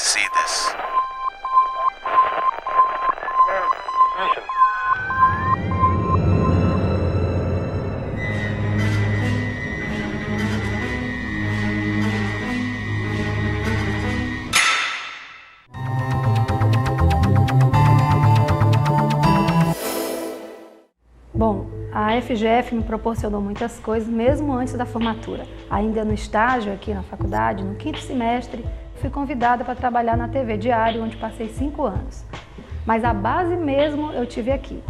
see this. Bom, a FGF me proporcionou muitas coisas, mesmo antes da formatura. Ainda no estágio aqui na faculdade, no 5º semestre, fui convidada para trabalhar na TV Diário, onde passei 5 anos. Mas a base mesmo eu tive aqui.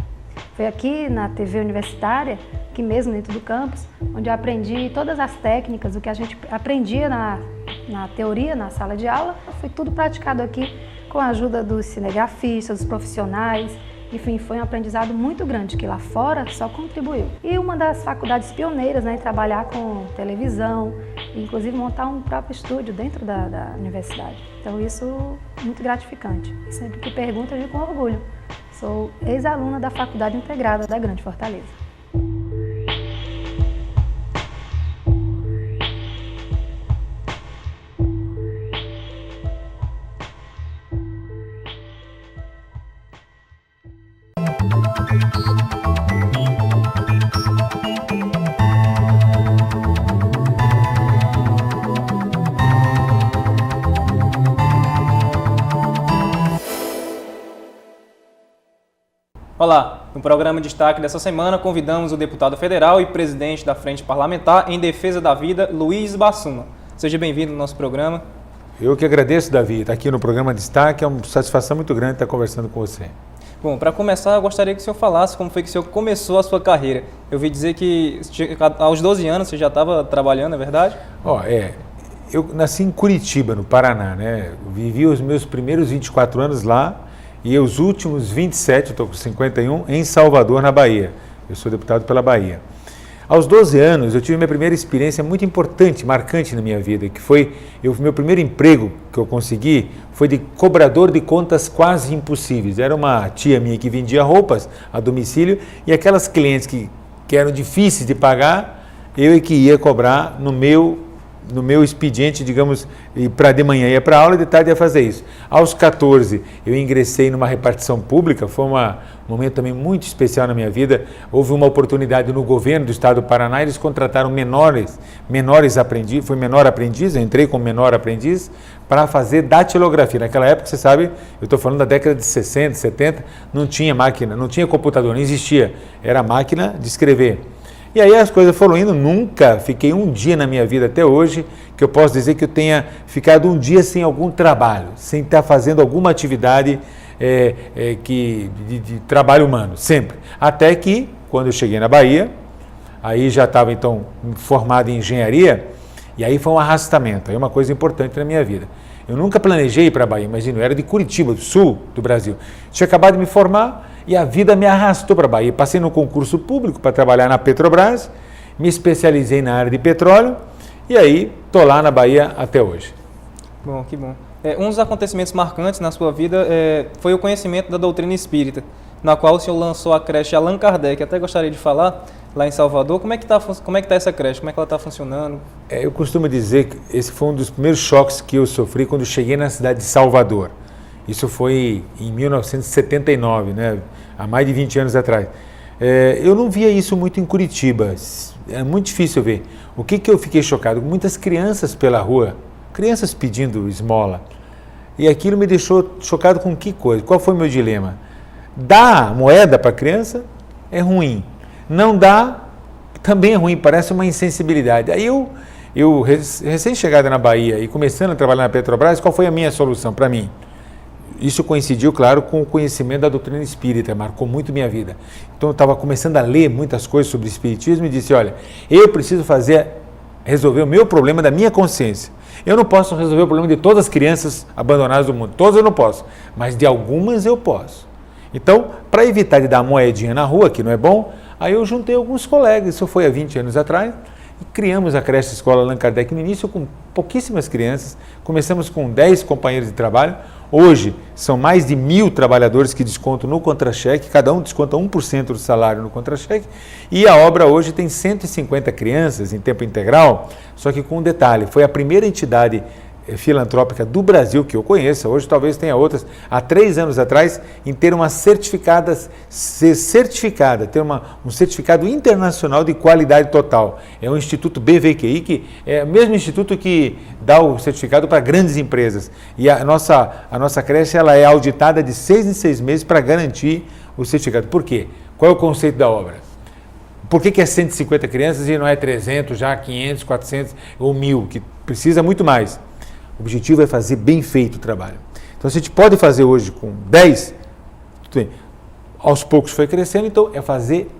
Foi aqui na TV universitária, aqui mesmo dentro do campus, onde eu aprendi todas as técnicas, o que a gente aprendia na teoria, na sala de aula, foi tudo praticado aqui com a ajuda dos cinegrafistas, dos profissionais. Enfim, foi um aprendizado muito grande, que lá fora só contribuiu. E uma das faculdades pioneiras, né, em trabalhar com televisão, inclusive montar um próprio estúdio dentro da universidade. Então isso é muito gratificante. E sempre que pergunto, eu digo com orgulho. Sou ex-aluna da Faculdade Integrada da Grande Fortaleza. Olá, no programa Destaque dessa semana convidamos o deputado federal e presidente da Frente Parlamentar em Defesa da Vida, Luiz Bassuma. Seja bem-vindo ao nosso programa. Eu que agradeço, Davi, estar aqui no programa Destaque, é uma satisfação muito grande estar conversando com você. Bom, para começar, eu gostaria que o senhor falasse como foi que o senhor começou a sua carreira. Eu ouvi dizer que aos 12 anos você já estava trabalhando, é verdade? Eu nasci em Curitiba, no Paraná, né? Vivi os meus primeiros 24 anos lá e os últimos 27, eu estou com 51, em Salvador, na Bahia. Eu sou deputado pela Bahia. Aos 12 anos, eu tive minha primeira experiência muito importante, marcante na minha vida, que foi, meu primeiro emprego que eu consegui foi de cobrador de contas quase impossíveis. Era uma tia minha que vendia roupas a domicílio e aquelas clientes que eram difíceis de pagar, eu que ia cobrar no meu expediente, digamos, para de manhã ia para aula e de tarde ia fazer isso. Aos 14, eu ingressei numa repartição pública, foi um momento também muito especial na minha vida. Houve uma oportunidade no governo do estado do Paraná, eles contrataram menores aprendizes, fui menor aprendiz, eu entrei como menor aprendiz para fazer datilografia. Naquela época, você sabe, eu estou falando da década de 60, 70, não tinha máquina, não tinha computador, não existia, era máquina de escrever. E aí as coisas foram indo, nunca fiquei um dia na minha vida até hoje, que eu posso dizer que eu tenha ficado um dia sem algum trabalho, sem estar fazendo alguma atividade de trabalho humano, sempre. Até que, quando eu cheguei na Bahia, aí já estava então formado em engenharia, e aí foi um arrastamento, aí uma coisa importante na minha vida. Eu nunca planejei ir para a Bahia, imagina, eu era de Curitiba, do sul do Brasil. Tinha acabado de me formar e a vida me arrastou para a Bahia. Passei no concurso público para trabalhar na Petrobras, me especializei na área de petróleo e aí estou lá na Bahia até hoje. Bom, que bom. Um dos acontecimentos marcantes na sua vida foi o conhecimento da doutrina espírita, na qual o senhor lançou a creche Allan Kardec. Até gostaria de falar, lá em Salvador, como é que está essa creche, como é que ela está funcionando? Eu costumo dizer que esse foi um dos primeiros choques que eu sofri quando cheguei na cidade de Salvador. Isso foi em 1979, né? Há mais de 20 anos atrás. Eu não via isso muito em Curitiba, é muito difícil ver. O que eu fiquei chocado? Muitas crianças pela rua, crianças pedindo esmola. E aquilo me deixou chocado com que coisa? Qual foi o meu dilema? Dar moeda para a criança é ruim. Não dá, também é ruim, parece uma insensibilidade. Aí eu recém-chegada na Bahia e começando a trabalhar na Petrobras, qual foi a minha solução para mim? Isso coincidiu, claro, com o conhecimento da doutrina espírita, marcou muito minha vida. Então eu estava começando a ler muitas coisas sobre o espiritismo e disse, olha, eu preciso resolver o meu problema da minha consciência. Eu não posso resolver o problema de todas as crianças abandonadas do mundo, todas eu não posso, mas de algumas eu posso. Então, para evitar de dar moedinha na rua, que não é bom, aí eu juntei alguns colegas, isso foi há 20 anos atrás, e criamos a creche Escola Allan Kardec no início com pouquíssimas crianças, começamos com 10 companheiros de trabalho, hoje são mais de 1.000 trabalhadores que descontam no contra-cheque, cada um desconta 1% do salário no contra-cheque, e a obra hoje tem 150 crianças em tempo integral, só que com um detalhe, foi a primeira entidade filantrópica do Brasil que eu conheça, hoje talvez tenha outras, há 3 anos atrás, em ter ser certificada, ter um certificado internacional de qualidade total. É o Instituto BVQI, que é o mesmo instituto que dá o certificado para grandes empresas. E a nossa creche ela é auditada de 6 em 6 meses para garantir o certificado. Por quê? Qual é o conceito da obra? Por que é 150 crianças e não é 300, já 500, 400 ou 1.000, que precisa muito mais? O objetivo é fazer bem feito o trabalho. Então, se a gente pode fazer hoje com 10, tudo bem. Aos poucos foi crescendo, então é fazer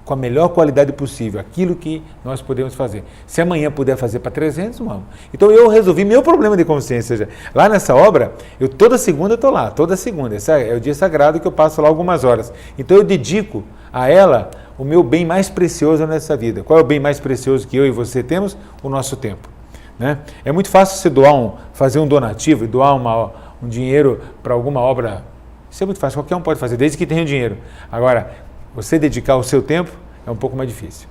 com a melhor qualidade possível, aquilo que nós podemos fazer. Se amanhã puder fazer para 300, vamos. Então, eu resolvi meu problema de consciência. Já. Lá nessa obra, toda segunda estou lá, toda segunda. Esse é o dia sagrado que eu passo lá algumas horas. Então, eu dedico a ela o meu bem mais precioso nessa vida. Qual é o bem mais precioso que eu e você temos? O nosso tempo. Né? É muito fácil você fazer um donativo e doar um dinheiro para alguma obra. Isso é muito fácil, qualquer um pode fazer, desde que tenha dinheiro. Agora, você dedicar o seu tempo é um pouco mais difícil.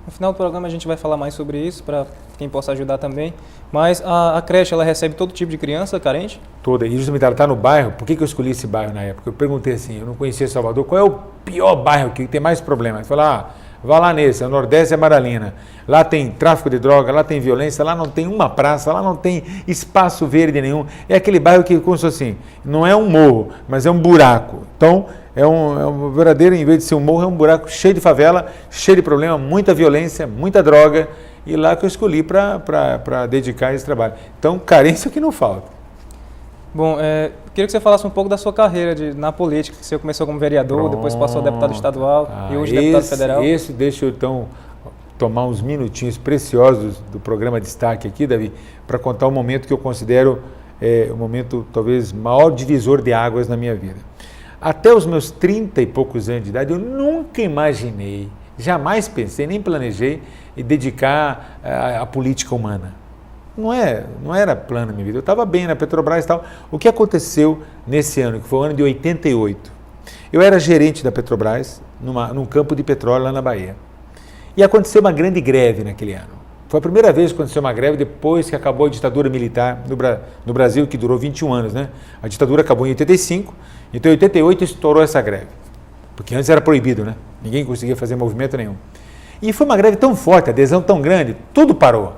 No final do programa a gente vai falar mais sobre isso, para quem possa ajudar também. Mas a creche, ela recebe todo tipo de criança carente? Toda. E justamente ela está no bairro. Por que eu escolhi esse bairro na época? Eu perguntei assim, eu não conhecia Salvador, qual é o pior bairro que tem mais problemas? Eu falei, vá lá nesse, o Nordeste é Amaralina. Lá tem tráfico de droga, lá tem violência, lá não tem uma praça, lá não tem espaço verde nenhum. É aquele bairro que, como se fosse assim, não é um morro, mas é um buraco. Então, é um verdadeiro, em vez de ser um morro, é um buraco cheio de favela, cheio de problema, muita violência, muita droga. E lá que eu escolhi para dedicar esse trabalho. Então, carência que não falta. Bom, queria que você falasse um pouco da sua carreira na política, que você começou como vereador, depois passou a deputado estadual e hoje deputado federal. Deixa eu então tomar uns minutinhos preciosos do programa Destaque aqui, Davi, para contar um momento que eu considero o momento talvez maior divisor de águas na minha vida. Até os meus 30 e poucos anos de idade, eu nunca imaginei, jamais pensei, nem planejei dedicar à política humana. Não era plano na minha vida. Eu estava bem na Petrobras e tal. O que aconteceu nesse ano, que foi o ano de 88? Eu era gerente da Petrobras num campo de petróleo lá na Bahia. E aconteceu uma grande greve naquele ano. Foi a primeira vez que aconteceu uma greve depois que acabou a ditadura militar no Brasil, que durou 21 anos, né? A ditadura acabou em 85, então em 88 estourou essa greve. Porque antes era proibido, né? Ninguém conseguia fazer movimento nenhum. E foi uma greve tão forte, adesão tão grande, tudo parou.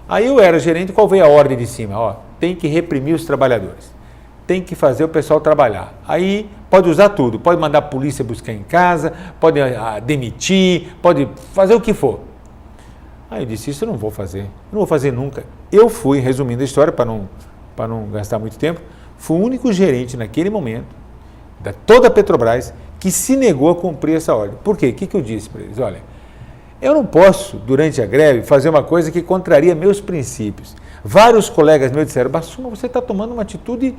Aí eu era gerente, qual veio a ordem de cima? Tem que reprimir os trabalhadores, tem que fazer o pessoal trabalhar. Aí pode usar tudo, pode mandar a polícia buscar em casa, pode demitir, pode fazer o que for. Aí eu disse, isso eu não vou fazer nunca. Eu fui, resumindo a história, para não gastar muito tempo, fui o único gerente naquele momento, de toda a Petrobras, que se negou a cumprir essa ordem. Por quê? O que eu disse para eles? Olha, eu não posso, durante a greve, fazer uma coisa que contraria meus princípios. Vários colegas meus disseram, Bassuma, você está tomando uma atitude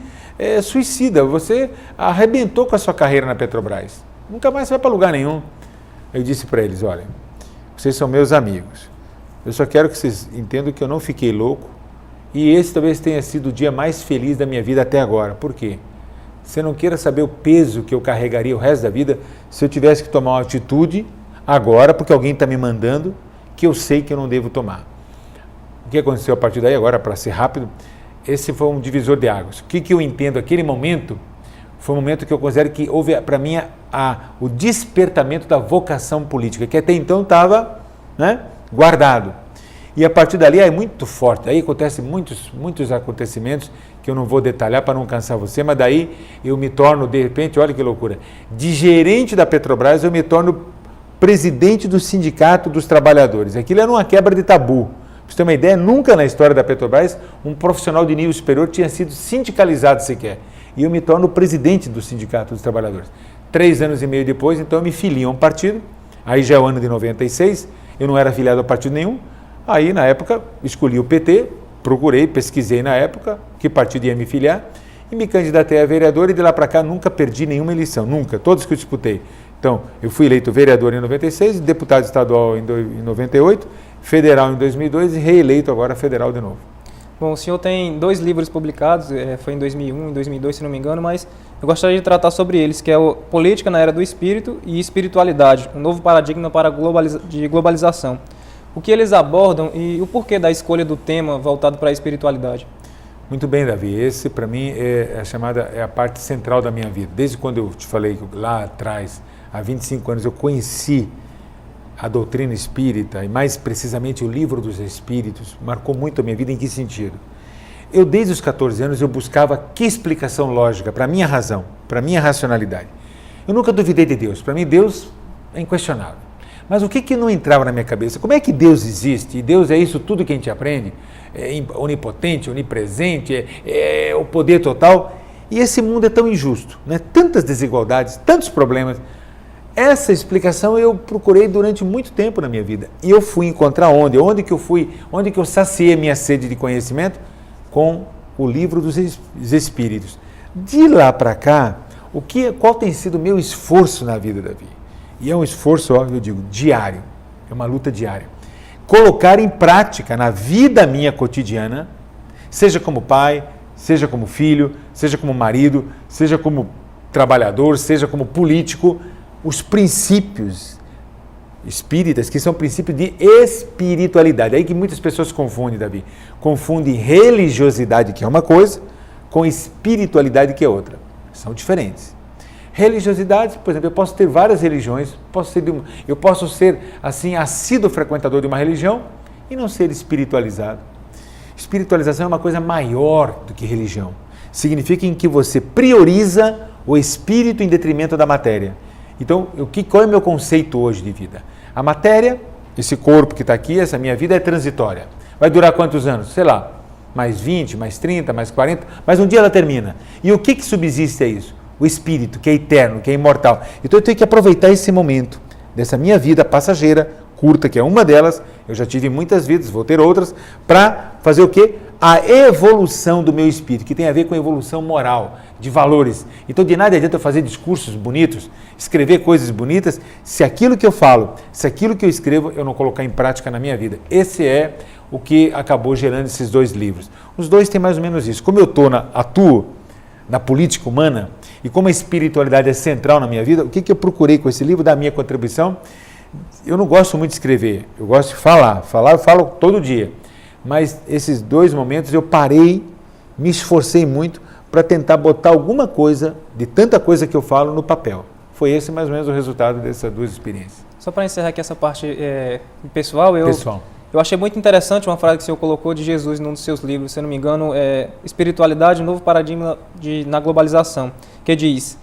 suicida, você arrebentou com a sua carreira na Petrobras, nunca mais vai para lugar nenhum. Eu disse para eles, olha, vocês são meus amigos, eu só quero que vocês entendam que eu não fiquei louco e esse talvez tenha sido o dia mais feliz da minha vida até agora. Por quê? Você não queira saber o peso que eu carregaria o resto da vida se eu tivesse que tomar uma atitude agora, porque alguém está me mandando, que eu sei que eu não devo tomar. O que aconteceu a partir daí, agora, para ser rápido, esse foi um divisor de águas. O que eu entendo, aquele momento, foi um momento que eu considero que houve, para mim, o despertamento da vocação política, que até então estava guardado. E a partir dali é muito forte, aí acontecem muitos acontecimentos que eu não vou detalhar para não cansar você, mas daí eu me torno, de repente, olha que loucura, de gerente da Petrobras eu me torno presidente do Sindicato dos Trabalhadores. Aquilo era uma quebra de tabu. Para você ter uma ideia, nunca na história da Petrobras um profissional de nível superior tinha sido sindicalizado sequer. E eu me torno presidente do Sindicato dos Trabalhadores. 3 anos e meio depois, então eu me filio a um partido, aí já é o ano de 96, eu não era afiliado a partido nenhum, aí na época escolhi o PT, procurei, pesquisei na época que partido ia me filiar e me candidatei a vereador e de lá para cá nunca perdi nenhuma eleição, nunca, todos que eu disputei. Então, eu fui eleito vereador em 96, deputado estadual em 98, federal em 2002 e reeleito agora federal de novo. Bom, o senhor tem 2 livros publicados, foi em 2001, em 2002, se não me engano, mas eu gostaria de tratar sobre eles, que é o Política na Era do Espírito e Espiritualidade, um novo paradigma para de globalização. O que eles abordam e o porquê da escolha do tema voltado para a espiritualidade? Muito bem, Davi. Esse, para mim, é a parte central da minha vida. Desde quando eu te falei que lá atrás, há 25 anos, eu conheci a doutrina espírita, e mais precisamente o Livro dos Espíritos, marcou muito a minha vida. Em que sentido? Eu, desde os 14 anos, eu buscava que explicação lógica para a minha razão, para a minha racionalidade. Eu nunca duvidei de Deus. Para mim, Deus é inquestionável. Mas o que não entrava na minha cabeça? Como é que Deus existe? E Deus é isso tudo que a gente aprende? É onipotente, onipresente, é o poder total. E esse mundo é tão injusto, né? Tantas desigualdades, tantos problemas. Essa explicação eu procurei durante muito tempo na minha vida. E eu fui encontrar onde? Onde que eu saciei minha sede de conhecimento? Com o Livro dos Espíritos. De lá para cá, qual tem sido o meu esforço na vida, Davi? E é um esforço, eu digo, diário. É uma luta diária. Colocar em prática na vida minha cotidiana, seja como pai, seja como filho, seja como marido, seja como trabalhador, seja como político, os princípios espíritas, que são princípios de espiritualidade. Aí que muitas pessoas confundem, Davi. Confundem religiosidade, que é uma coisa, com espiritualidade, que é outra. São diferentes. Religiosidade, por exemplo, eu posso ter várias religiões, eu posso ser, assim, assíduo frequentador de uma religião e não ser espiritualizado. Espiritualização é uma coisa maior do que religião. Significa em que você prioriza o espírito em detrimento da matéria. Então, qual é o meu conceito hoje de vida? A matéria, esse corpo que está aqui, essa minha vida é transitória. Vai durar quantos anos? Sei lá, mais 20, mais 30, mais 40, mas um dia ela termina. E o que subsiste a isso? O espírito, que é eterno, que é imortal. Então eu tenho que aproveitar esse momento dessa minha vida passageira, curta, que é uma delas, eu já tive muitas vidas, vou ter outras, para fazer o quê? A evolução do meu espírito, que tem a ver com a evolução moral, de valores. Então de nada adianta eu fazer discursos bonitos, escrever coisas bonitas, se aquilo que eu falo, se aquilo que eu escrevo, eu não colocar em prática na minha vida. Esse é o que acabou gerando esses dois livros. Os dois têm mais ou menos isso. Como eu atuo na política humana, e como a espiritualidade é central na minha vida, o que eu procurei com esse livro, da minha contribuição? Eu não gosto muito de escrever, eu gosto de falar eu falo todo dia, mas esses dois momentos eu parei, me esforcei muito para tentar botar alguma coisa, de tanta coisa que eu falo, no papel. Foi esse mais ou menos o resultado dessas duas experiências. Só para encerrar aqui essa parte pessoal, eu achei muito interessante uma frase que o senhor colocou de Jesus num dos seus livros, se não me engano, Espiritualidade, um novo paradigma na globalização, que diz: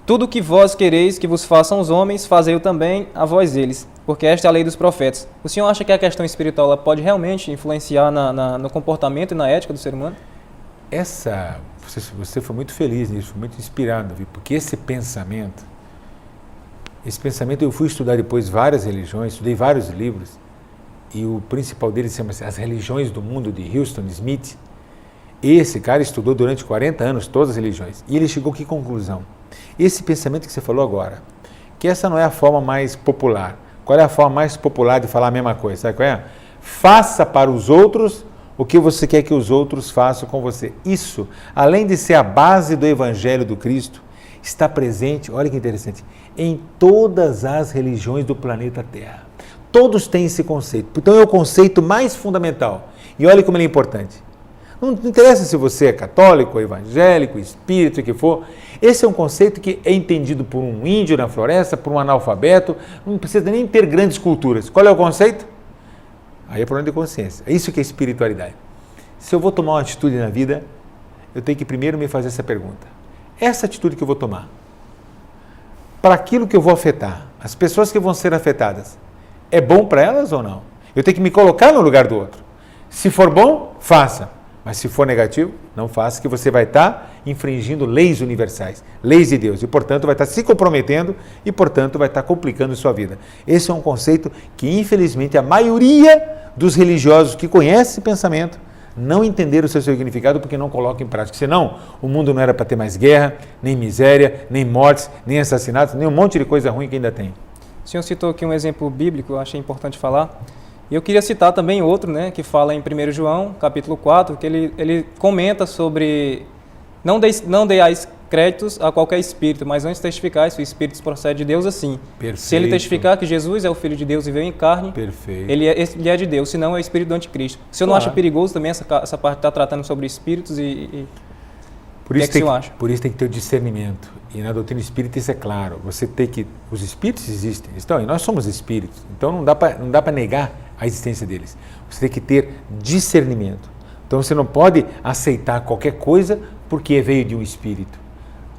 tudo que vós quereis que vos façam os homens, fazei-o também a vós eles, porque esta é a lei dos profetas. O senhor acha que a questão espiritual ela pode realmente influenciar no comportamento e na ética do ser humano? Você foi muito feliz nisso, foi muito inspirado, porque esse pensamento eu fui estudar depois várias religiões, estudei vários livros, e o principal deles chama-se As Religiões do Mundo, de Houston Smith. Esse cara estudou durante 40 anos todas as religiões, e ele chegou a que conclusão? Esse pensamento que você falou agora, que essa não é a forma mais popular. Qual é a forma mais popular de falar a mesma coisa? Sabe qual é? Faça para os outros o que você quer que os outros façam com você. Isso, além de ser a base do Evangelho do Cristo, está presente, olha que interessante, em todas as religiões do planeta Terra. Todos têm esse conceito. Então é o conceito mais fundamental. E olha como ele é importante. Não interessa se você é católico, evangélico, espírito, o que for. Esse é um conceito que é entendido por um índio na floresta, por um analfabeto. Não precisa nem ter grandes culturas. Qual é o conceito? Aí é problema de consciência. É isso que é espiritualidade. Se eu vou tomar uma atitude na vida, eu tenho que primeiro me fazer essa pergunta. Essa atitude que eu vou tomar, para aquilo que eu vou afetar, as pessoas que vão ser afetadas, é bom para elas ou não? Eu tenho que me colocar no lugar do outro. Se for bom, faça. Mas se for negativo, não faça, que você vai estar infringindo leis universais, leis de Deus. E, portanto, vai estar se comprometendo e, portanto, vai estar complicando sua vida. Esse é um conceito que, infelizmente, a maioria dos religiosos que conhecem esse pensamento não entenderam o seu significado porque não colocam em prática. Senão, o mundo não era para ter mais guerra, nem miséria, nem mortes, nem assassinatos, nem um monte de coisa ruim que ainda tem. O senhor citou aqui um exemplo bíblico, eu achei importante falar. E eu queria citar também outro, né, que fala em 1 João, capítulo 4, que ele comenta sobre não deais créditos a qualquer espírito, mas antes testificar se o espírito procede de Deus, assim. Perfeito. Se ele testificar que Jesus é o Filho de Deus e veio em carne, Perfeito. ele é de Deus, senão é o espírito do anticristo. O senhor não acha perigoso também essa parte de estar tratando sobre espíritos Por isso, por isso tem que ter o discernimento. E na doutrina espírita isso é claro. Você tem que... Os espíritos existem. Então, e nós somos espíritos. Então não dá para negar a existência deles. Você tem que ter discernimento. Então você não pode aceitar qualquer coisa porque veio de um espírito.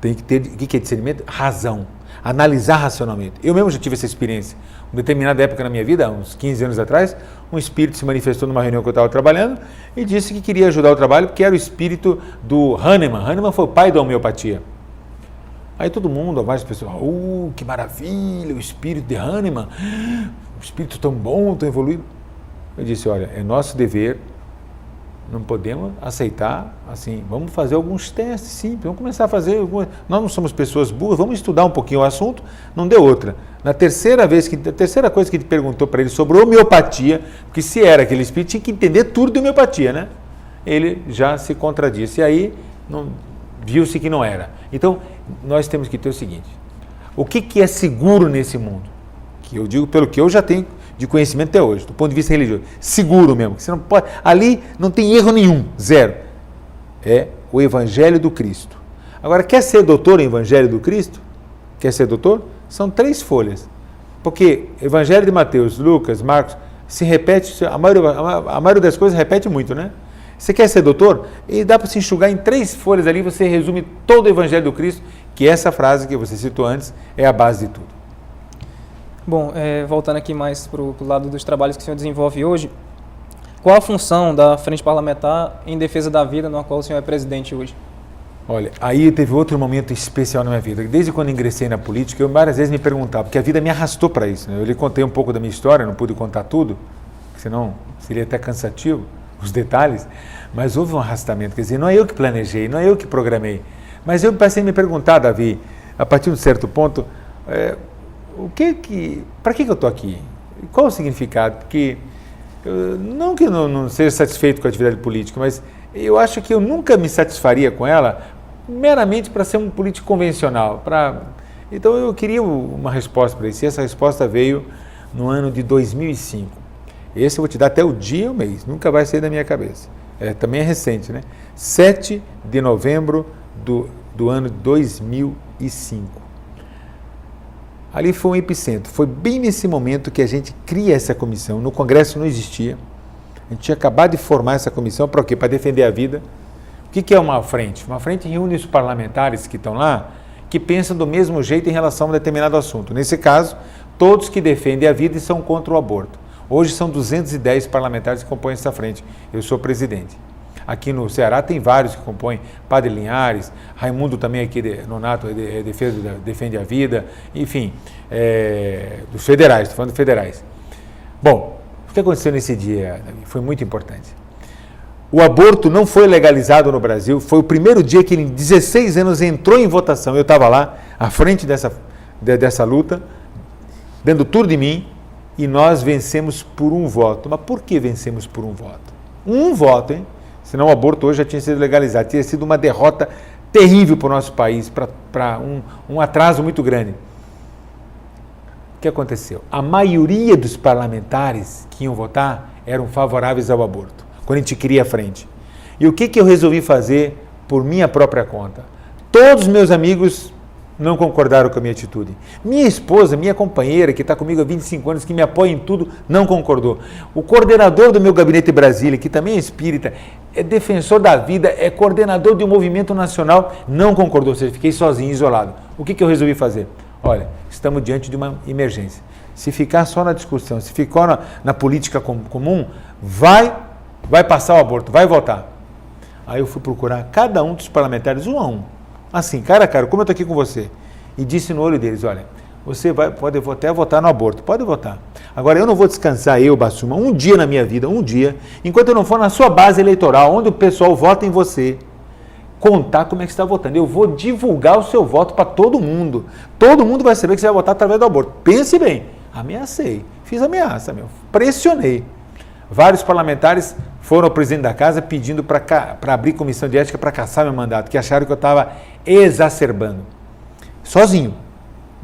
Tem que ter... O que é discernimento? Razão. Analisar racionalmente. Eu mesmo já tive essa experiência. Em determinada época na minha vida, uns 15 anos atrás, um espírito se manifestou numa reunião que eu estava trabalhando e disse que queria ajudar o trabalho porque era o espírito do Hahnemann. Hahnemann foi o pai da homeopatia. Aí todo mundo, várias pessoas, que maravilha, o espírito de Hahnemann, um espírito tão bom, tão evoluído. Eu disse, olha, é nosso dever, não podemos aceitar, assim, vamos fazer alguns testes simples, vamos começar a fazer, nós não somos pessoas burras, vamos estudar um pouquinho o assunto, não deu outra. A terceira coisa que ele perguntou para ele sobre homeopatia, porque se era aquele espírito, tinha que entender tudo de homeopatia, né? Ele já se contradisse, e aí viu-se que não era. Então, nós temos que ter o seguinte, o que é seguro nesse mundo? Que eu digo pelo que eu já tenho de conhecimento até hoje, do ponto de vista religioso, seguro mesmo, que você não pode, ali não tem erro nenhum, zero, é o Evangelho do Cristo. Agora, quer ser doutor em Evangelho do Cristo? Quer ser doutor? São 3 folhas, porque Evangelho de Mateus, Lucas, Marcos, se repete, a maioria das coisas repete muito, né? Você quer ser doutor? E dá para se enxugar em 3 folhas ali, você resume todo o Evangelho do Cristo, que essa frase que você citou antes é a base de tudo. Bom, voltando aqui mais para o lado dos trabalhos que o senhor desenvolve hoje, qual a função da Frente Parlamentar em defesa da vida, na qual o senhor é presidente hoje? Olha, aí teve outro momento especial na minha vida. Desde quando ingressei na política, eu várias vezes me perguntava, porque a vida me arrastou para isso, né? Eu lhe contei um pouco da minha história, não pude contar tudo, senão seria até cansativo, os detalhes, mas houve um arrastamento, quer dizer, não é eu que planejei, não é eu que programei, mas eu passei a me perguntar, Davi, a partir de um certo ponto, para que eu estou aqui? Qual o significado? Porque, não que eu não seja satisfeito com a atividade política, mas eu acho que eu nunca me satisfaria com ela meramente para ser um político convencional. Então eu queria uma resposta para isso, e essa resposta veio no ano de 2005. Esse eu vou te dar até o dia e o mês, nunca vai sair da minha cabeça. Também é recente, né? 7 de novembro do ano 2005. Ali foi um epicentro, foi bem nesse momento que a gente cria essa comissão. No Congresso não existia, a gente tinha acabado de formar essa comissão, para quê? Para defender a vida. O que é uma frente? Uma frente reúne os parlamentares que estão lá, que pensam do mesmo jeito em relação a um determinado assunto. Nesse caso, todos que defendem a vida e são contra o aborto. Hoje são 210 parlamentares que compõem essa frente. Eu sou presidente. Aqui no Ceará tem vários que compõem, Padre Linhares, Raimundo também aqui, Nonato, defende a vida, enfim, dos federais, estou falando de federais. Bom, o que aconteceu nesse dia, Davi? Foi muito importante. O aborto não foi legalizado no Brasil, foi o primeiro dia que ele, em 16 anos, entrou em votação. Eu estava lá, à frente dessa luta, dando tudo de mim, e nós vencemos por um voto. Mas por que vencemos por um voto? Um voto, hein? Senão o aborto hoje já tinha sido legalizado. Tinha sido uma derrota terrível para o nosso país, para um atraso muito grande. O que aconteceu? A maioria dos parlamentares que iam votar eram favoráveis ao aborto, quando a gente cria a frente. E o que eu resolvi fazer por minha própria conta? Todos os meus amigos não concordaram com a minha atitude. Minha esposa, minha companheira, que está comigo há 25 anos, que me apoia em tudo, não concordou. O coordenador do meu gabinete em Brasília, que também é espírita, é defensor da vida, é coordenador de um movimento nacional, não concordou. Ou seja, fiquei sozinho, isolado. O que eu resolvi fazer? Olha, estamos diante de uma emergência. Se ficar só na discussão, se ficar na política comum, vai passar o aborto, vai votar. Aí eu fui procurar cada um dos parlamentares, um a um. Assim, cara a cara, como eu estou aqui com você, e disse no olho deles, olha, você pode até votar no aborto, pode votar. Agora, eu não vou descansar, Bassuma, um dia na minha vida, um dia, enquanto eu não for na sua base eleitoral, onde o pessoal vota em você, contar como é que você está votando. Eu vou divulgar o seu voto para todo mundo. Todo mundo vai saber que você vai votar através do aborto. Pense bem, ameacei, fiz ameaça, pressionei. Vários parlamentares foram ao presidente da casa pedindo para abrir comissão de ética para cassar meu mandato, que acharam que eu estava exacerbando. Sozinho.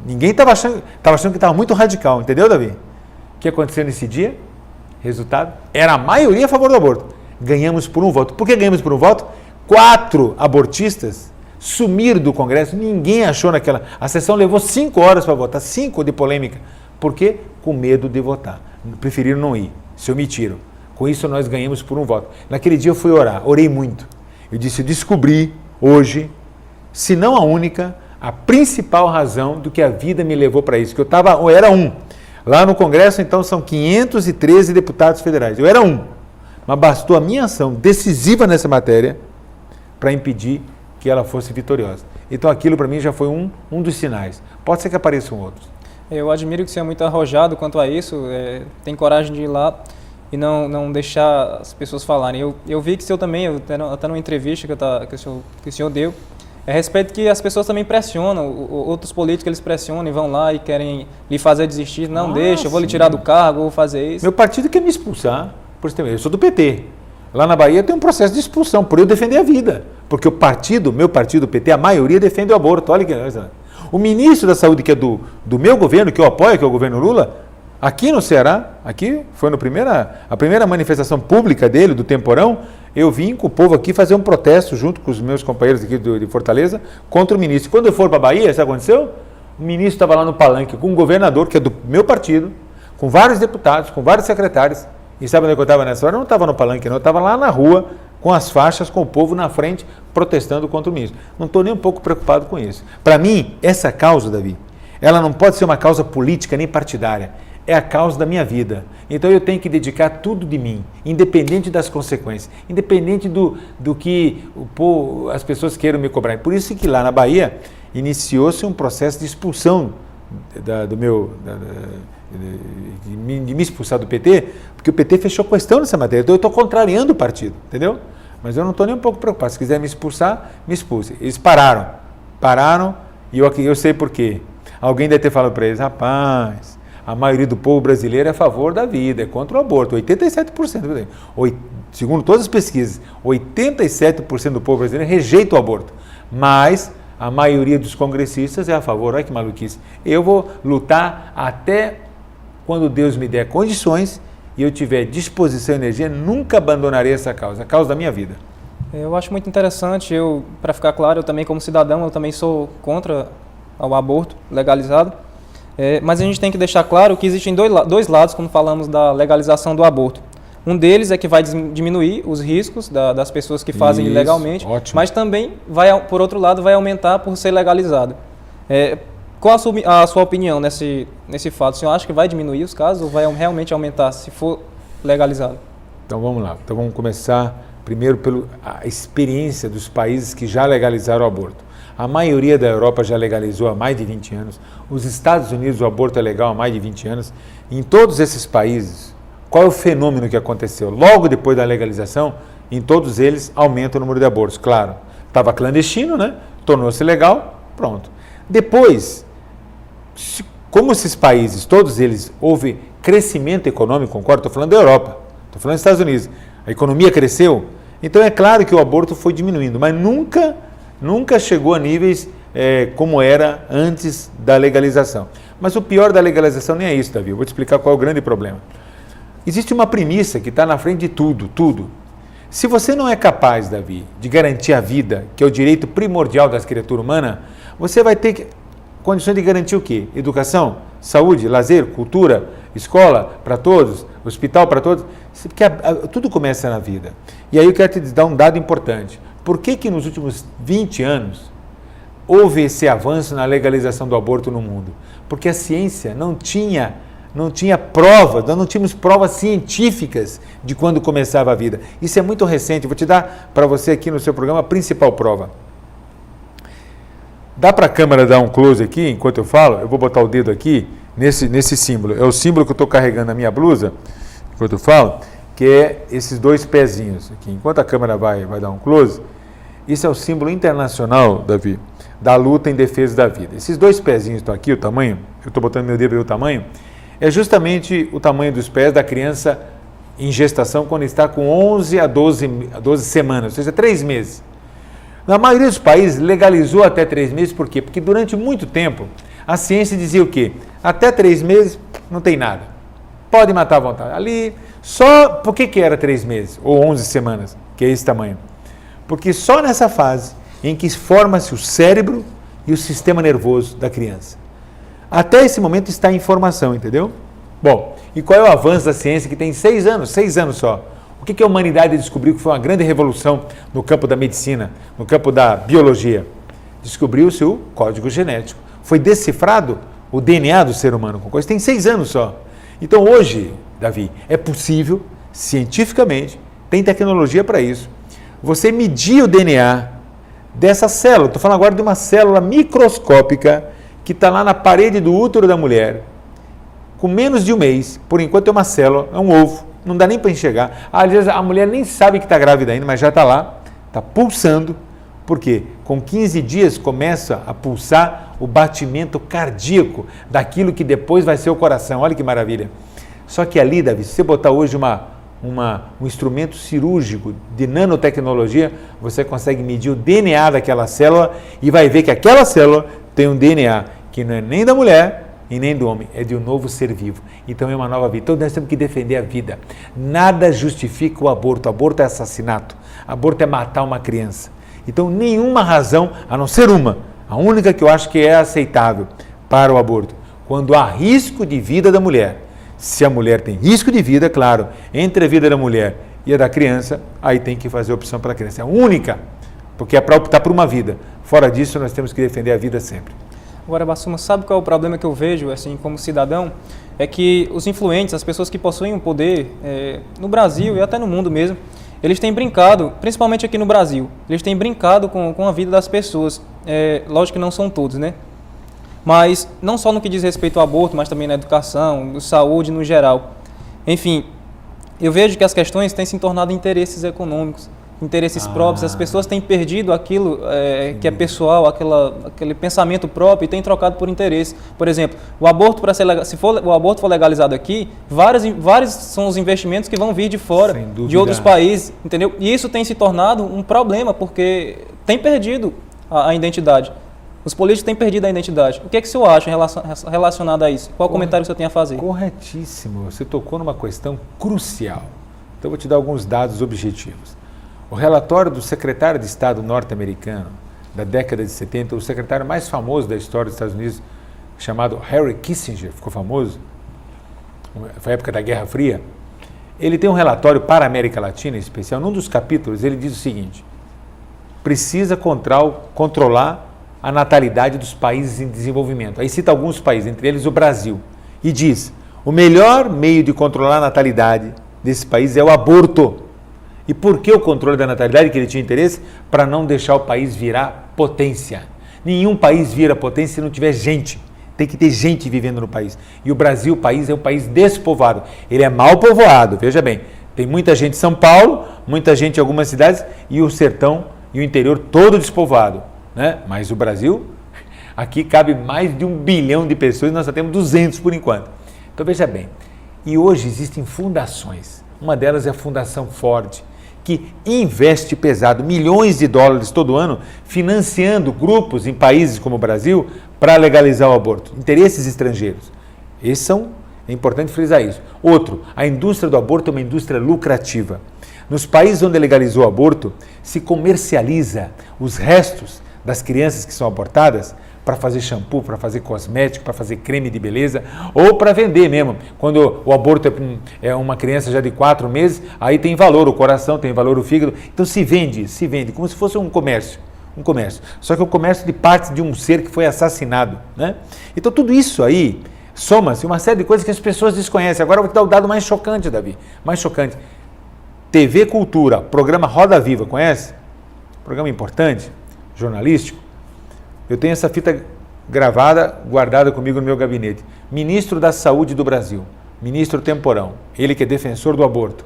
Ninguém estava achando que estava muito radical, entendeu, Davi? O que aconteceu nesse dia? Resultado? Era a maioria a favor do aborto. Ganhamos por um voto. Por que ganhamos por um voto? 4 abortistas sumiram do Congresso, ninguém achou naquela... A sessão levou 5 horas para votar, 5 de polêmica. Por quê? Com medo de votar. Preferiram não ir, se omitiram. Com isso nós ganhamos por um voto. Naquele dia eu fui orar, orei muito. Eu disse, eu descobri hoje, se não a única, a principal razão do que a vida me levou para isso. Que eu era um. Lá no Congresso, então, são 513 deputados federais. Eu era um. Mas bastou a minha ação decisiva nessa matéria para impedir que ela fosse vitoriosa. Então aquilo para mim já foi um dos sinais. Pode ser que apareçam outros. Eu admiro que você é muito arrojado quanto a isso, tem coragem de ir lá e não deixar as pessoas falarem. Eu vi que o senhor também, até numa entrevista que o senhor deu, a respeito que as pessoas também pressionam, outros políticos eles pressionam e vão lá e querem lhe fazer desistir. Não, deixa, eu vou lhe tirar do cargo, vou fazer isso. Meu partido quer me expulsar, eu sou do PT. Lá na Bahia tem um processo de expulsão, por eu defender a vida. Porque meu partido, o PT, a maioria defende o aborto. Olha que coisa. O ministro da Saúde, que é do meu governo, que eu apoio, que é o governo Lula, aqui no Ceará, aqui foi a primeira manifestação pública dele, do Temporão, eu vim com o povo aqui fazer um protesto junto com os meus companheiros aqui de Fortaleza contra o ministro. Quando eu for para a Bahia, sabe o que aconteceu? O ministro estava lá no palanque com um governador, que é do meu partido, com vários deputados, com vários secretários. E sabe onde eu estava nessa hora? Eu não estava no palanque, não. Eu estava lá na rua, com as faixas, com o povo na frente, protestando contra o ministro. Não estou nem um pouco preocupado com isso. Para mim, essa causa, Davi, ela não pode ser uma causa política nem partidária. É a causa da minha vida. Então eu tenho que dedicar tudo de mim, independente das consequências, independente do que as pessoas queiram me cobrar. Por isso que lá na Bahia iniciou-se um processo de expulsão de me expulsar do PT, porque o PT fechou questão nessa matéria. Então eu estou contrariando o partido, entendeu? Mas eu não estou nem um pouco preocupado. Se quiser me expulsar, me expulse. Eles pararam e eu sei por quê. Alguém deve ter falado para eles, rapaz, a maioria do povo brasileiro é a favor da vida, é contra o aborto, 87%. Segundo todas as pesquisas, 87% do povo brasileiro rejeita o aborto, mas a maioria dos congressistas é a favor. Olha que maluquice. Eu vou lutar até quando Deus me der condições e eu tiver disposição e energia, nunca abandonarei essa causa, a causa da minha vida. Eu acho muito interessante, para ficar claro, eu também como cidadão, eu também sou contra o aborto legalizado, mas a gente tem que deixar claro que existem dois lados quando falamos da legalização do aborto. Um deles é que vai diminuir os riscos das pessoas que fazem ilegalmente, ótimo. Mas também, por outro lado, vai aumentar por ser legalizado. Qual a sua opinião nesse fato? O senhor acha que vai diminuir os casos ou vai realmente aumentar se for legalizado? Então vamos lá. Então vamos começar primeiro pela experiência dos países que já legalizaram o aborto. A maioria da Europa já legalizou há mais de 20 anos. Os Estados Unidos, o aborto é legal há mais de 20 anos. Em todos esses países, qual é o fenômeno que aconteceu? Logo depois da legalização, em todos eles, aumenta o número de abortos. Claro, estava clandestino, né? Tornou-se legal, pronto. Depois, como esses países, todos eles, houve crescimento econômico, concordo? Estou falando da Europa, estou falando dos Estados Unidos. A economia cresceu, então é claro que o aborto foi diminuindo, mas nunca chegou a níveis como era antes da legalização. Mas o pior da legalização nem é isso, Davi. Eu vou te explicar qual é o grande problema. Existe uma premissa que está na frente de tudo. Se você não é capaz, Davi, de garantir a vida, que é o direito primordial das criaturas humanas, você vai ter condições de garantir o quê? Educação, saúde, lazer, cultura, escola para todos, hospital para todos, porque tudo começa na vida. E aí eu quero te dar um dado importante. Por que nos últimos 20 anos houve esse avanço na legalização do aborto no mundo? Porque a ciência não tinha provas, nós não tínhamos provas científicas de quando começava a vida. Isso é muito recente. Vou te dar para você aqui no seu programa a principal prova. Dá para a câmera dar um close aqui, enquanto eu falo? Eu vou botar o dedo aqui nesse símbolo. É o símbolo que eu estou carregando na minha blusa, enquanto eu falo, que é esses 2 pezinhos aqui. Enquanto a câmera vai dar um close, isso é o símbolo internacional, Davi, da luta em defesa da vida. Esses 2 pezinhos estão aqui, o tamanho, eu estou botando meu dedo aí o tamanho, é justamente o tamanho dos pés da criança em gestação quando está com 11 a 12 semanas, ou seja, 3 meses. Na maioria dos países legalizou até 3 meses, por quê? Porque durante muito tempo a ciência dizia o quê? Até 3 meses não tem nada. Pode matar à vontade. Ali, só, por que era 3 meses? Ou 11 semanas, que é esse tamanho? Porque só nessa fase em que forma-se o cérebro e o sistema nervoso da criança. Até esse momento está em formação, entendeu? Bom, e qual é o avanço da ciência que tem 6 anos só? O que a humanidade descobriu que foi uma grande revolução no campo da medicina, no campo da biologia? Descobriu-se o código genético. Foi decifrado o DNA do ser humano com coisa. Tem 6 anos só. Então hoje, Davi, é possível, cientificamente, tem tecnologia para isso, você medir o DNA dessa célula. Estou falando agora de uma célula microscópica que está lá na parede do útero da mulher, com menos de um mês. Por enquanto é uma célula, é um ovo, não dá nem para enxergar. Às vezes a mulher nem sabe que está grávida ainda, mas já está lá, está pulsando. Por quê? Com 15 dias começa a pulsar o batimento cardíaco daquilo que depois vai ser o coração. Olha que maravilha. Só que ali, Davi, se você botar hoje um instrumento cirúrgico de nanotecnologia, você consegue medir o DNA daquela célula e vai ver que aquela célula tem um DNA que não é nem da mulher e nem do homem, é de um novo ser vivo. Então é uma nova vida. Então nós temos que defender a vida. Nada justifica o aborto. Aborto é assassinato. Aborto é matar uma criança. Então nenhuma razão, a não ser uma, a única que eu acho que é aceitável para o aborto, quando há risco de vida da mulher. Se a mulher tem risco de vida, claro, entre a vida da mulher e a da criança, aí tem que fazer a opção para a criança. É a única, porque é para optar por uma vida. Fora disso, nós temos que defender a vida sempre. Agora, Bassuma, sabe qual é o problema que eu vejo, assim, como cidadão? É que os influentes, as pessoas que possuem o poder, no Brasil e até no mundo mesmo, eles têm brincado, principalmente aqui no Brasil, eles têm brincado com a vida das pessoas. Lógico que não são todos, né? Mas não só no que diz respeito ao aborto, mas também na educação, saúde no geral. Enfim, eu vejo que as questões têm se tornado interesses econômicos, interesses próprios. As pessoas têm perdido aquilo que é pessoal, aquele pensamento próprio e têm trocado por interesse. Por exemplo, o aborto, se o aborto for legalizado aqui, vários são os investimentos que vão vir de fora, de outros países, entendeu? E isso tem se tornado um problema, porque tem perdido a identidade. Os políticos têm perdido a identidade. O que é que o senhor acha relacionado a isso? Qual comentário o senhor tem a fazer? Corretíssimo. Você tocou numa questão crucial. Então, eu vou te dar alguns dados objetivos. O relatório do secretário de Estado norte-americano da década de 70, o secretário mais famoso da história dos Estados Unidos, chamado Henry Kissinger, ficou famoso, foi a época da Guerra Fria, ele tem um relatório para a América Latina, em especial. Num dos capítulos, ele diz o seguinte: precisa controlar a natalidade dos países em desenvolvimento. Aí cita alguns países, entre eles o Brasil, e diz: o melhor meio de controlar a natalidade desse país é o aborto. E por que o controle da natalidade, que ele tinha interesse? Para não deixar o país virar potência. Nenhum país vira potência se não tiver gente. Tem que ter gente vivendo no país. E o Brasil, o país, é um país despovoado. Ele é mal povoado, veja bem. Tem muita gente em São Paulo, muita gente em algumas cidades, e o sertão e o interior todo despovoado, né? Mas o Brasil, aqui cabe mais de 1 bilhão de pessoas, nós só temos 200 por enquanto. Então veja bem, e hoje existem fundações. Uma delas é a Fundação Ford, que investe pesado milhões de dólares todo ano, financiando grupos em países como o Brasil para legalizar o aborto. Interesses estrangeiros. É importante frisar isso. Outro, a indústria do aborto é uma indústria lucrativa. Nos países onde legalizou o aborto, se comercializa os restos das crianças que são abortadas para fazer shampoo, para fazer cosmético, para fazer creme de beleza, ou para vender mesmo. Quando o aborto é uma criança já de 4 meses, aí tem valor o coração, tem valor o fígado. Então se vende, como se fosse um comércio. Só que é o comércio de partes de um ser que foi assassinado, né? Então tudo isso aí soma-se uma série de coisas que as pessoas desconhecem. Agora eu vou te dar o dado mais chocante, Davi. Mais chocante. TV Cultura, programa Roda Viva, conhece? Programa importante, jornalístico. Eu tenho essa fita gravada, guardada comigo no meu gabinete. Ministro da Saúde do Brasil, ministro Temporão, ele que é defensor do aborto.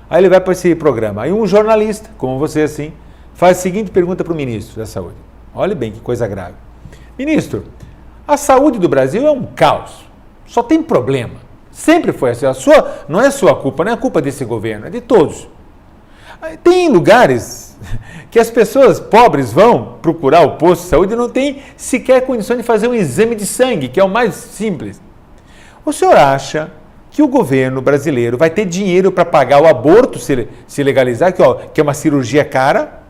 Aí ele vai para esse programa. Aí um jornalista, como você assim, faz a seguinte pergunta para o ministro da Saúde. Olha bem que coisa grave. Ministro, a saúde do Brasil é um caos, só tem problema. Sempre foi assim. Não é sua culpa, não é culpa desse governo, é de todos. Tem lugares que as pessoas pobres vão procurar o posto de saúde e não tem sequer condição de fazer um exame de sangue, que é o mais simples. O senhor acha que o governo brasileiro vai ter dinheiro para pagar o aborto se legalizar, que é uma cirurgia cara?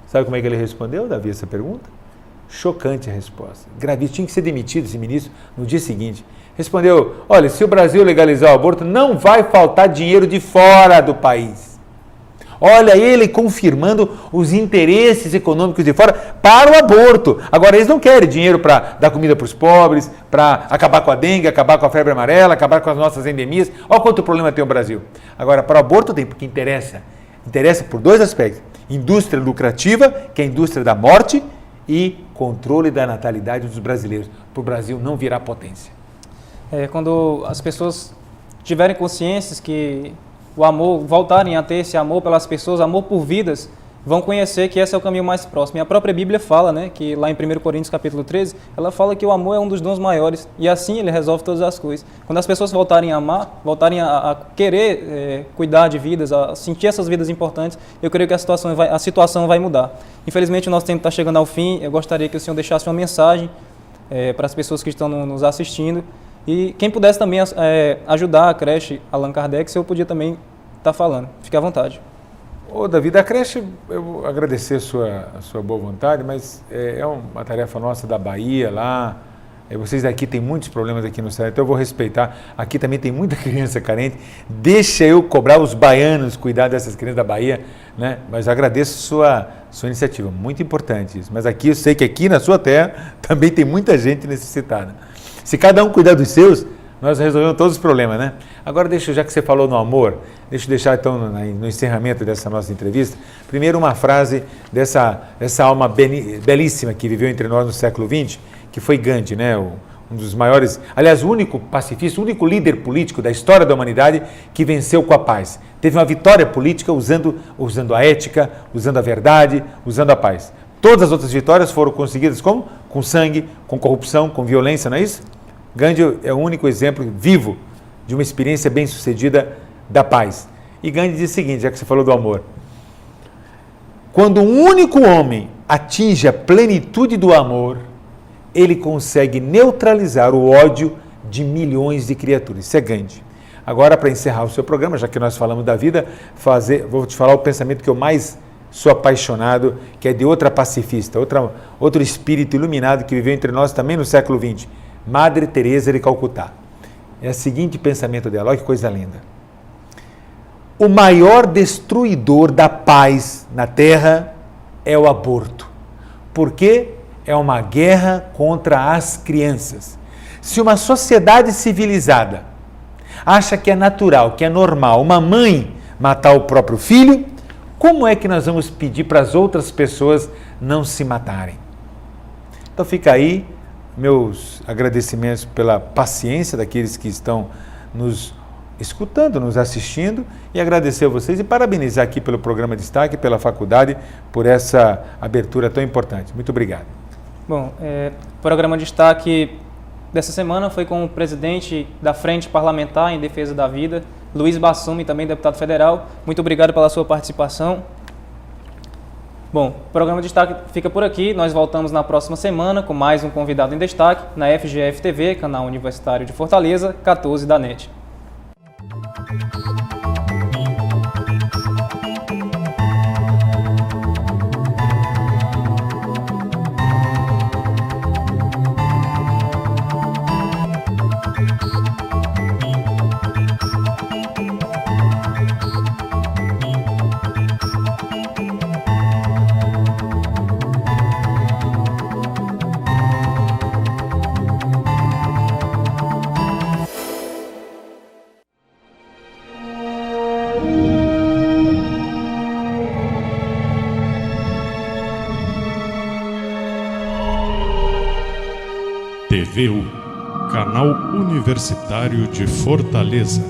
Sabe como é que ele respondeu, Davi, essa pergunta? Chocante a resposta. Gravíssimo. Tinha que ser demitido esse ministro no dia seguinte. Respondeu, olha, se o Brasil legalizar o aborto, não vai faltar dinheiro de fora do país. Olha ele confirmando os interesses econômicos de fora para o aborto. Agora, eles não querem dinheiro para dar comida para os pobres, para acabar com a dengue, acabar com a febre amarela, acabar com as nossas endemias. Olha quanto problema tem o Brasil. Agora, para o aborto tem, porque interessa. Interessa por dois aspectos. Indústria lucrativa, que é a indústria da morte, e controle da natalidade dos brasileiros, para o Brasil não virar potência. Quando as pessoas tiverem consciências que o amor, voltarem a ter esse amor pelas pessoas, amor por vidas, vão conhecer que esse é o caminho mais próximo. E a própria Bíblia fala, né, que lá em 1 Coríntios capítulo 13, ela fala que o amor é um dos dons maiores e assim ele resolve todas as coisas. Quando as pessoas voltarem a amar, voltarem a querer cuidar de vidas, a sentir essas vidas importantes, eu creio que a situação vai mudar. Infelizmente o nosso tempo está chegando ao fim, eu gostaria que o senhor deixasse uma mensagem para as pessoas que estão nos assistindo e quem pudesse também ajudar a creche Allan Kardec, se eu podia também estar falando. Fique à vontade. Ô Davi, da creche, eu vou agradecer a sua boa vontade, mas é uma tarefa nossa da Bahia lá, vocês daqui têm muitos problemas aqui no estado, então eu vou respeitar, aqui também tem muita criança carente, deixa eu cobrar os baianos cuidar dessas crianças da Bahia, né? Mas eu agradeço sua iniciativa, muito importante isso, mas aqui eu sei que aqui na sua terra também tem muita gente necessitada. Se cada um cuidar dos seus, nós resolvemos todos os problemas, né? Agora, já que você falou no amor, deixa eu deixar então no encerramento dessa nossa entrevista, primeiro uma frase dessa alma belíssima que viveu entre nós no século XX, que foi Gandhi, né? Um dos maiores, aliás, o único pacifista, o único líder político da história da humanidade que venceu com a paz. Teve uma vitória política usando a ética, usando a verdade, usando a paz. Todas as outras vitórias foram conseguidas como? Com sangue, com corrupção, com violência, não é isso? Gandhi é o único exemplo vivo de uma experiência bem-sucedida da paz. E Gandhi diz o seguinte, já que você falou do amor. Quando um único homem atinge a plenitude do amor, ele consegue neutralizar o ódio de milhões de criaturas. Isso é Gandhi. Agora, para encerrar o seu programa, já que nós falamos da vida, vou te falar o pensamento que eu mais sou apaixonado, que é de outra pacifista, outro espírito iluminado que viveu entre nós também no século XX. Madre Teresa de Calcutá. É o seguinte pensamento dela, olha que coisa linda. O maior destruidor da paz na Terra é o aborto. Porque é uma guerra contra as crianças. Se uma sociedade civilizada acha que é natural, que é normal uma mãe matar o próprio filho, como é que nós vamos pedir para as outras pessoas não se matarem? Então fica aí meus agradecimentos pela paciência daqueles que estão nos escutando, nos assistindo, e agradecer a vocês e parabenizar aqui pelo programa Destaque, pela faculdade, por essa abertura tão importante. Muito obrigado. Bom, o programa Destaque dessa semana foi com o presidente da Frente Parlamentar em Defesa da Vida, Luiz Bassumi, também deputado federal. Muito obrigado pela sua participação. Bom, o programa Destaque fica por aqui. Nós voltamos na próxima semana com mais um convidado em destaque na FGF TV, canal universitário de Fortaleza, 14 da NET. TVU, Canal Universitário de Fortaleza.